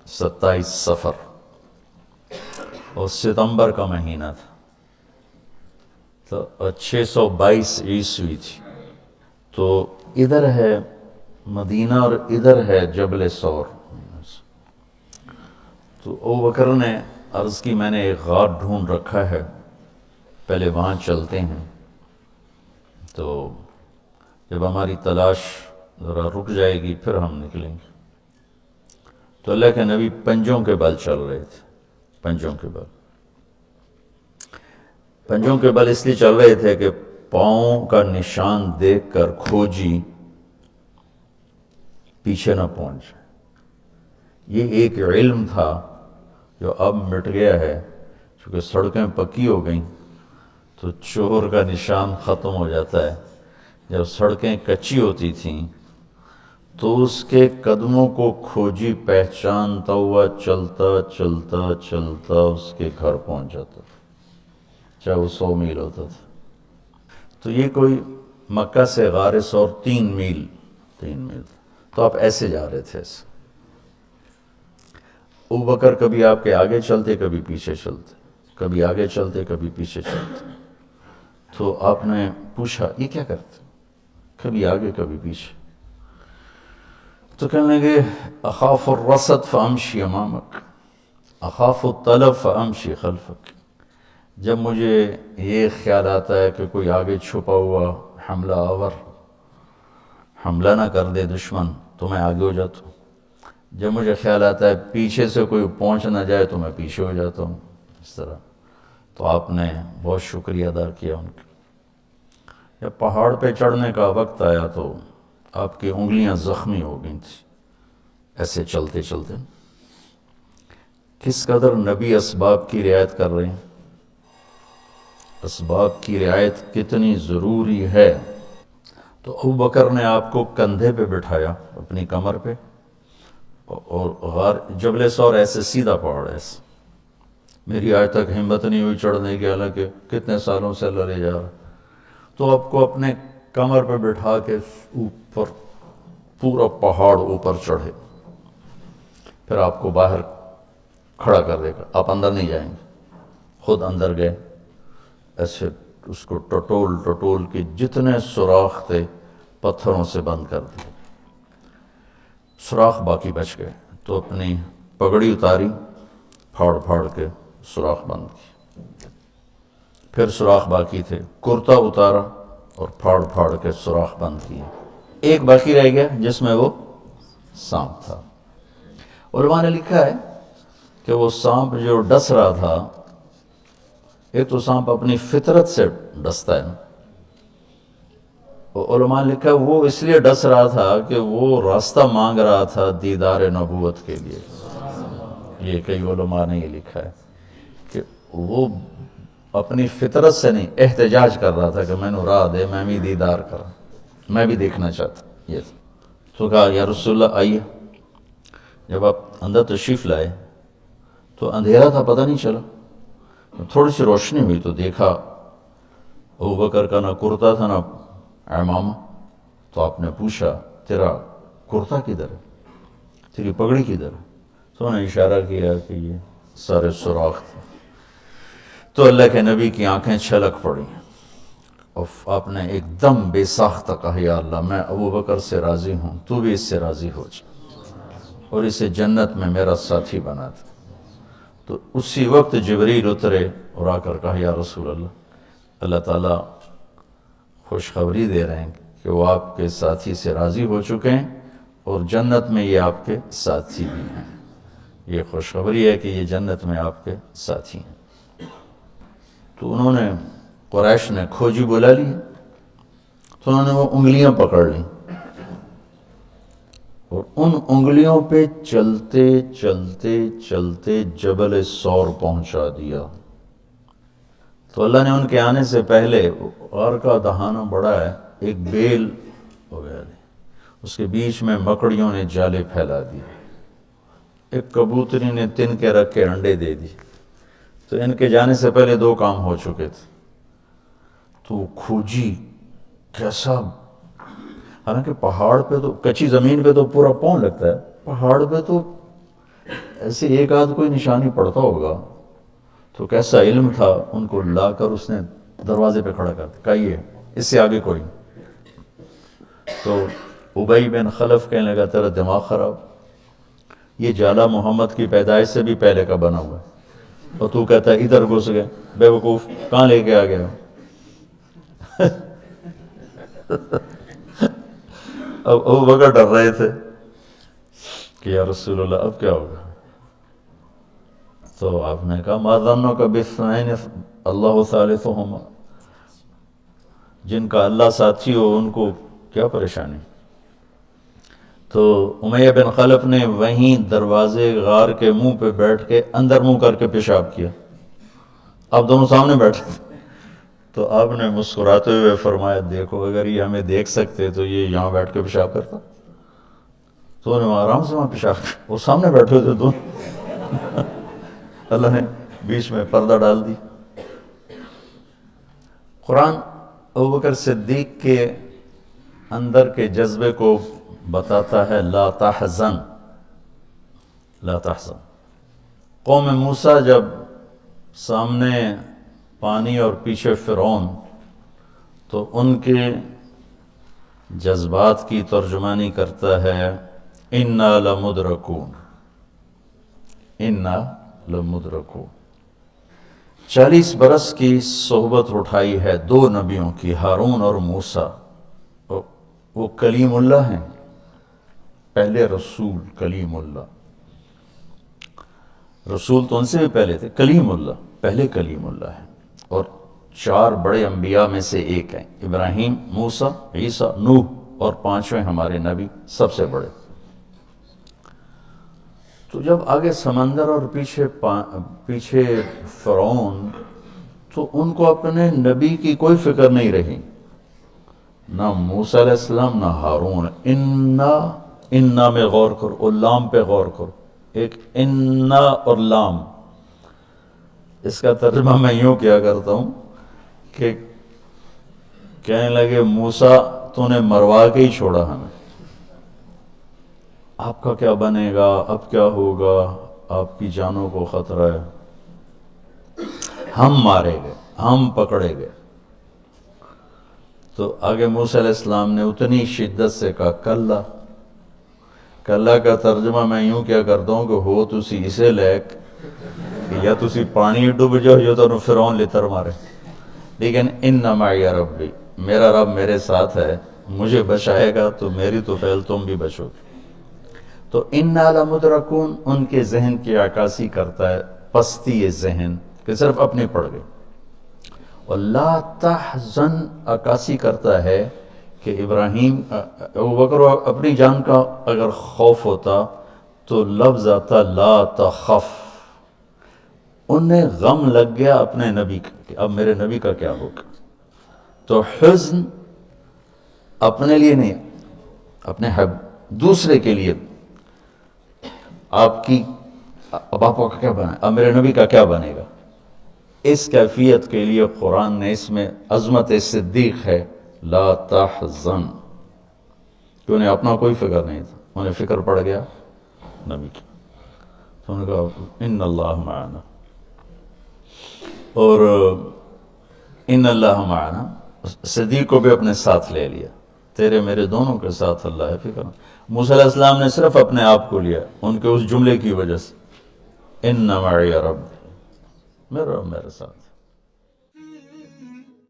27 صفر اور ستمبر کا مہینہ تھا، تو 622 عیسوی تھی. تو ادھر ہے مدینہ اور ادھر ہے جبل سور. تو ابوبکر نے عرض کی میں نے ایک غار ڈھونڈ رکھا ہے، پہلے وہاں چلتے ہیں، تو جب ہماری تلاش ذرا رک جائے گی پھر ہم نکلیں گے. تو اللہ کے نبی پنجوں کے بل چل رہے تھے. پنجوں کے بل، پنجوں کے بل اس لیے چل رہے تھے کہ پاؤں کا نشان دیکھ کر کھوجی پیچھے نہ پہنچ جائے. یہ ایک علم تھا جو اب مٹ گیا ہے، چونکہ سڑکیں پکی ہو گئیں تو چور کا نشان ختم ہو جاتا ہے. جب سڑکیں کچی ہوتی تھیں تو اس کے قدموں کو کھوجی پہچانتا ہوا چلتا چلتا چلتا اس کے گھر پہنچ جاتا، چاہے وہ 100 میل ہوتا تھا. تو یہ کوئی مکہ سے غار سور 3 میل تو آپ ایسے جا رہے تھے. ایسے ابوبکر کبھی آپ کے آگے چلتے کبھی پیچھے چلتے، کبھی آگے چلتے کبھی پیچھے چلتے. تو آپ نے پوچھا یہ کیا کرتے؟ کبھی آگے کبھی پیچھے. تو کہنے لگے اخاف الرصد فامشی امامک، اخاف الطلب فامشی خلفک. جب مجھے یہ خیال آتا ہے کہ کوئی آگے چھپا ہوا حملہ آور حملہ نہ کر دے دشمن تو میں آگے ہو جاتا ہوں. جب مجھے خیال آتا ہے پیچھے سے کوئی پہنچ نہ جائے تو میں پیچھے ہو جاتا ہوں. اس طرح. تو آپ نے بہت شکریہ ادا کیا ان کا. جب پہاڑ پہ چڑھنے کا وقت آیا تو آپ کی انگلیاں زخمی ہو گئی تھیں ایسے چلتے چلتے. کس قدر نبی اسباب کی رعایت کر رہے ہیں، اسباب کی رعایت کتنی ضروری ہے. تو ابوبکر نے آپ کو کندھے پہ بٹھایا اپنی کمر پہ، اور غار جبل سور ایسے سیدھا پہاڑ ایسے. میری آج تک ہمت نہیں ہوئی چڑھنے کی، حالانکہ کتنے سالوں سے لڑے جا رہا. تو آپ کو اپنے کمر پہ بٹھا کے اوپر پورا پہاڑ اوپر چڑھے، پھر آپ کو باہر کھڑا کر دے گا. آپ اندر نہیں جائیں گے، خود اندر گئے. ایسے اس کو ٹٹول ٹٹول کے جتنے سوراخ تھے پتھروں سے بند کر دیے. سوراخ باقی بچ گئے. تو اپنی پگڑی اتاری، پھاڑ پھاڑ کے سوراخ بند کی. پھر سوراخ باقی تھے، کرتا اتارا اور پھاڑ پھاڑ کے سوراخ بند کیے. ایک باقی رہ گیا جس میں وہ سانپ تھا. علماء نے لکھا ہے کہ وہ سانپ جو ڈس رہا تھا، ایک تو سانپ اپنی فطرت سے ڈستا ہے، علماء نے لکھا وہ اس لیے ڈس رہا تھا کہ وہ راستہ مانگ رہا تھا دیدار نبوت کے لیے. یہ کئی علماء نے یہ لکھا ہے کہ وہ اپنی فطرت سے نہیں، احتجاج کر رہا تھا کہ میں نے راہ دے، میں بھی دیدار کرا، میں بھی دیکھنا چاہتا. یہ تو کہا یا رسول اللہ آئیے. جب آپ اندر تشریف لائے تو اندھیرا تھا، پتہ نہیں چلا. تھوڑی سی روشنی ہوئی تو دیکھا ابوبکر کا نہ کرتا تھا نہ عمامہ. تو آپ نے پوچھا تیرا کرتا کدھر ہے، تیری پگڑی کدھر ہے؟ تو انہوں نے اشارہ کیا کہ یہ سارے سوراخ تھے. تو اللہ کے نبی کی آنکھیں چھلک پڑی اور آپ نے ایک دم بے ساختہ کہا یا اللہ میں ابوبکر سے راضی ہوں، تو بھی اس سے راضی ہو جا اور اسے جنت میں میرا ساتھی بنا دے. تو اسی وقت جبریل اترے اور آ کر کہا یا رسول اللہ، اللہ تعالیٰ خوشخبری دے رہے ہیں کہ وہ آپ کے ساتھی سے راضی ہو چکے ہیں اور جنت میں یہ آپ کے ساتھی بھی ہیں. یہ خوشخبری ہے کہ یہ جنت میں آپ کے ساتھی ہیں. تو انہوں نے قریش نے کھوجی بلا لی، تو انہوں نے وہ انگلیاں پکڑ لیں اور ان انگلیوں پہ چلتے چلتے چلتے جبل سور پہنچا دیا. تو اللہ نے ان کے آنے سے پہلے، غار کا دہانہ بڑا ہے، ایک بیل ہو گیا، اس کے بیچ میں مکڑیوں نے جالے پھیلا دیے. ایک کبوتری نے تن کے رکھ کے انڈے دے دی. تو ان کے جانے سے پہلے 2 کام ہو چکے تھے. تو کھوجی کیسا، حالانکہ پہاڑ پہ تو کچی زمین پہ تو پورا پاؤں لگتا ہے، پہاڑ پہ تو ایسے ایک آدھ کوئی نشانی پڑتا ہوگا تو کیسا علم تھا، ان کو لا کر اس نے دروازے پہ کھڑا کر دیا، کہیے اس سے آگے کوئی نہیں۔ تو ابی بن خلف کہنے لگا تیرا دماغ خراب، یہ جالا محمد کی پیدائش سے بھی پہلے کا بنا ہوا ہے، اور تو کہتا ہے ادھر گھس گئے، بے وقوف کہاں لے کے آ گیا؟ اب ابو بکر ڈر رہے تھے کہ یا رسول اللہ اب کیا ہوگا؟ تو آپ نے کہا ما ظنک باثنین اللہ ثالثہما، جن کا اللہ ساتھی ہو ان کو کیا پریشانی؟ تو امیہ بن خلف نے وہیں دروازے غار کے منہ پہ بیٹھ کے اندر منہ کر کے پیشاب کیا، آپ دونوں سامنے بیٹھے تھے۔ تو آپ نے مسکراتے ہوئے فرمایا دیکھو اگر یہ ہمیں دیکھ سکتے تو یہ یہاں بیٹھ کے پیشاب کرتا، تو انہوں نے آرام سے وہاں پیشاب کیا، وہ سامنے بیٹھے تھے دونوں۔ اللہ نے بیچ میں پردہ ڈال دی۔ قرآن ابوبکر صدیق کے اندر کے جذبے کو بتاتا ہے، لا تحزن لا تحزن۔ قوم موسیٰ جب سامنے پانی اور پیچھے فرعون، تو ان کے جذبات کی ترجمانی کرتا ہے انا لمدرکون، انا لمدرکون۔ 40 برس کی صحبت اٹھائی ہے دو نبیوں کی، ہارون اور موسیٰ۔ وہ کلیم اللہ ہیں، پہلے رسول کلیم اللہ، رسول تو ان سے بھی پہلے تھے، کلیم اللہ پہلے کلیم اللہ ہے، اور 4 بڑے انبیاء میں سے ایک ہیں، ابراہیم، موسیٰ، عیسیٰ، نوح، اور 5ویں ہمارے نبی سب سے بڑے۔ تو جب آگے سمندر اور پیچھے فرعون، تو ان کو اپنے نبی کی کوئی فکر نہیں رہی، نہ موسیٰ علیہ السلام نہ ہارون۔ انا میں غور کرو اور لام پہ غور کرو، ایک انا اور لام، اس کا ترجمہ میں یوں کیا کرتا ہوں کہ کہنے لگے موسیٰ تو نے مروا کے ہی چھوڑا ہمیں، آپ کا کیا بنے گا، اب کیا ہوگا، آپ کی جانوں کو خطرہ ہے، ہم مارے گئے، ہم پکڑے گئے۔ تو آگے موسیٰ علیہ السلام نے اتنی شدت سے کہا کلا۔ کلا کا ترجمہ میں یوں کیا کرتا ہوں کہ ہو تسی اسے لیک کہ یا تسی پانی ڈوب جاؤ یا تو فرعون لتر مارے، لیکن ان معی ربی، میرا رب میرے ساتھ ہے، مجھے بچائے گا تو میری تو فعل تم بھی بچو گے۔ تو انا لمدرکون ان کے ذہن کی عکاسی کرتا ہے، پستی ذہن کہ صرف اپنی پڑ گئی، اور لا تحزن عکاسی کرتا ہے کہ ابراہیم ابوبکر اپنی جان کا اگر خوف ہوتا تو لفظ آتا لا تخف، انہیں غم لگ گیا اپنے نبی کا کہ اب میرے نبی کا کیا ہوگا۔ تو حزن اپنے لیے نہیں، اپنے دوسرے کے لیے، آپ کی اب آپ کا کیا بنا، اب میرے نبی کا کیا بنے گا، اس کیفیت کے لیے قرآن نے اس میں عظمت صدیق ہے، لا تحزن، کہ انہیں اپنا کوئی فکر نہیں تھا، انہیں فکر پڑ گیا نبی کی۔ تو انہوں نے کہا ان اللہ معنا، اور ان اللہ معنا صدیق کو بھی اپنے ساتھ لے لیا، تیرے میرے دونوں کے ساتھ اللہ ہے، فکر۔ موسیٰ علیہ السلام نے صرف اپنے آپ کو لیا ان کے اس جملے کی وجہ سے، ان معی رب، میرا رب میرے ساتھ۔